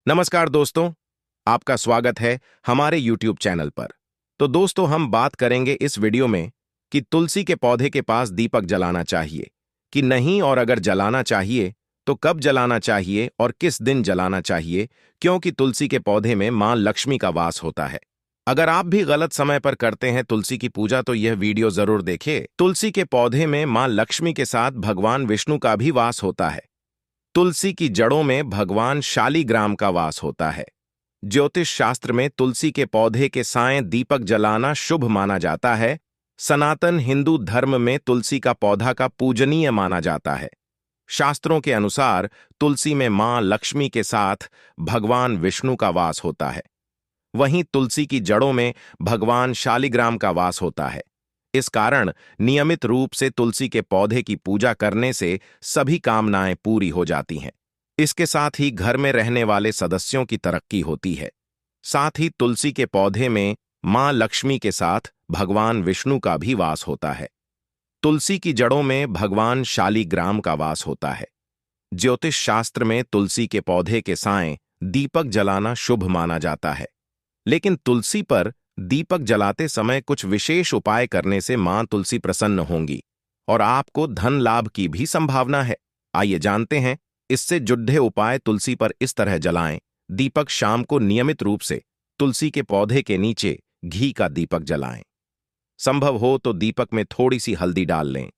नमस्कार दोस्तों, आपका स्वागत है हमारे YouTube चैनल पर। तो दोस्तों, हम बात करेंगे इस वीडियो में कि तुलसी के पौधे के पास दीपक जलाना चाहिए कि नहीं, और अगर जलाना चाहिए तो कब जलाना चाहिए और किस दिन जलाना चाहिए, क्योंकि तुलसी के पौधे में मां लक्ष्मी का वास होता है। अगर आप भी गलत समय पर करते हैं तुलसी की पूजा तो यह वीडियो जरूर देखें। तुलसी के पौधे में मां लक्ष्मी के साथ भगवान विष्णु का भी वास होता है। तुलसी की जड़ों में भगवान शालिग्राम का वास होता है। ज्योतिष शास्त्र में तुलसी के पौधे के साएं दीपक जलाना शुभ माना जाता है। सनातन हिंदू धर्म में तुलसी का पौधा का पूजनीय माना जाता है। शास्त्रों के अनुसार तुलसी में मां लक्ष्मी के साथ भगवान विष्णु का वास होता है। वहीं तुलसी की जड़ों में भगवान शालिग्राम का वास होता है। इस कारण नियमित रूप से तुलसी के पौधे की पूजा करने से सभी कामनाएं पूरी हो जाती हैं। इसके साथ ही घर में रहने वाले सदस्यों की तरक्की होती है। साथ ही तुलसी के पौधे में मां लक्ष्मी के साथ भगवान विष्णु का भी वास होता है। तुलसी की जड़ों में भगवान शालिग्राम का वास होता है। ज्योतिष शास्त्र में तुलसी के पौधे के साएं दीपक जलाना शुभ माना जाता है। लेकिन तुलसी पर दीपक जलाते समय कुछ विशेष उपाय करने से मां तुलसी प्रसन्न होंगी और आपको धन लाभ की भी संभावना है। आइए जानते हैं इससे जुड़े उपाय। तुलसी पर इस तरह जलाएं। दीपक शाम को नियमित रूप से तुलसी के पौधे के नीचे घी का दीपक जलाएं। संभव हो तो दीपक में थोड़ी सी हल्दी डाल लें।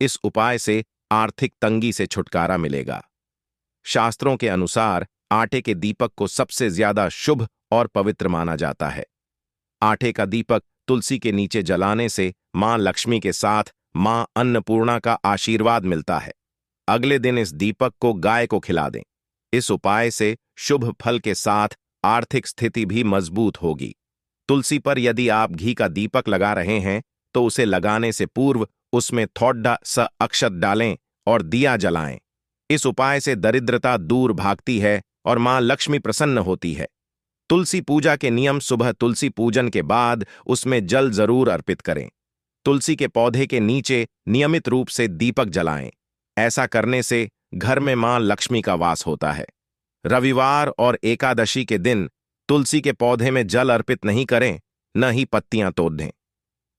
इस उपाय से आर्थिक तंगी से छुटकारा मिलेगा। शास्त्रों के अनुसार आटे के दीपक को सबसे ज्यादा शुभ और पवित्र माना जाता है। आटे का दीपक तुलसी के नीचे जलाने से मां लक्ष्मी के साथ मां अन्नपूर्णा का आशीर्वाद मिलता है। अगले दिन इस दीपक को गाय को खिला दें। इस उपाय से शुभ फल के साथ आर्थिक स्थिति भी मजबूत होगी। तुलसी पर यदि आप घी का दीपक लगा रहे हैं तो उसे लगाने से पूर्व उसमें थोड़ा सा अक्षत डालें और दिया जलाएं। इस उपाय से दरिद्रता दूर भागती है और मां लक्ष्मी प्रसन्न होती है। तुलसी पूजा के नियम। सुबह तुलसी पूजन के बाद उसमें जल जरूर अर्पित करें। तुलसी के पौधे के नीचे नियमित रूप से दीपक जलाएं। ऐसा करने से घर में मां लक्ष्मी का वास होता है। रविवार और एकादशी के दिन तुलसी के पौधे में जल अर्पित नहीं करें, न ही पत्तियां तोड़ दें।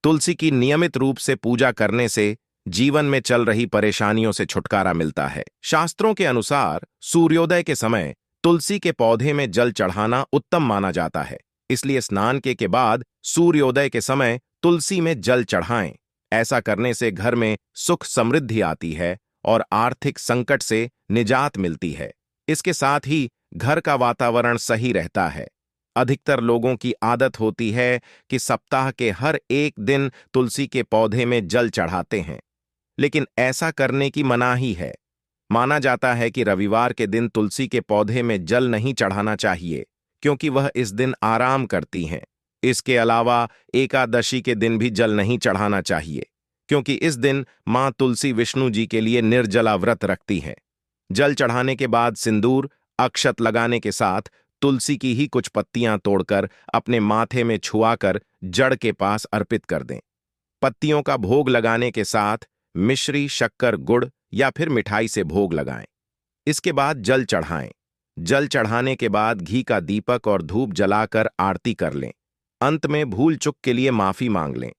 तुलसी की नियमित रूप से पूजा करने से जीवन में चल रही परेशानियों से छुटकारा मिलता है। शास्त्रों के अनुसार सूर्योदय के समय तुलसी के पौधे में जल चढ़ाना उत्तम माना जाता है। इसलिए स्नान के बाद सूर्योदय के समय तुलसी में जल चढ़ाएं। ऐसा करने से घर में सुख समृद्धि आती है और आर्थिक संकट से निजात मिलती है। इसके साथ ही घर का वातावरण सही रहता है। अधिकतर लोगों की आदत होती है कि सप्ताह के हर एक दिन तुलसी के पौधे में जल चढ़ाते हैं, लेकिन ऐसा करने की मनाही है। माना जाता है कि रविवार के दिन तुलसी के पौधे में जल नहीं चढ़ाना चाहिए, क्योंकि वह इस दिन आराम करती हैं। इसके अलावा एकादशी के दिन भी जल नहीं चढ़ाना चाहिए, क्योंकि इस दिन मां तुलसी विष्णु जी के लिए निर्जला व्रत रखती हैं। जल चढ़ाने के बाद सिंदूर, अक्षत लगाने के साथ तुलसी की ही कुछ पत्तियां तोड़कर अपने माथे में छुआकर जड़ के पास अर्पित कर दें। पत्तियों का भोग लगाने के साथ मिश्री, शक्कर, गुड़ या फिर मिठाई से भोग लगाएं। इसके बाद जल चढ़ाएं। जल चढ़ाने के बाद घी का दीपक और धूप जलाकर आरती कर लें। अंत में भूल चूक के लिए माफी मांग लें।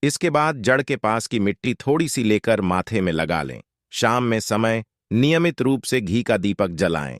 इसके बाद जड़ के पास की मिट्टी थोड़ी सी लेकर माथे में लगा लें। शाम में समय नियमित रूप से घी का दीपक जलाएं।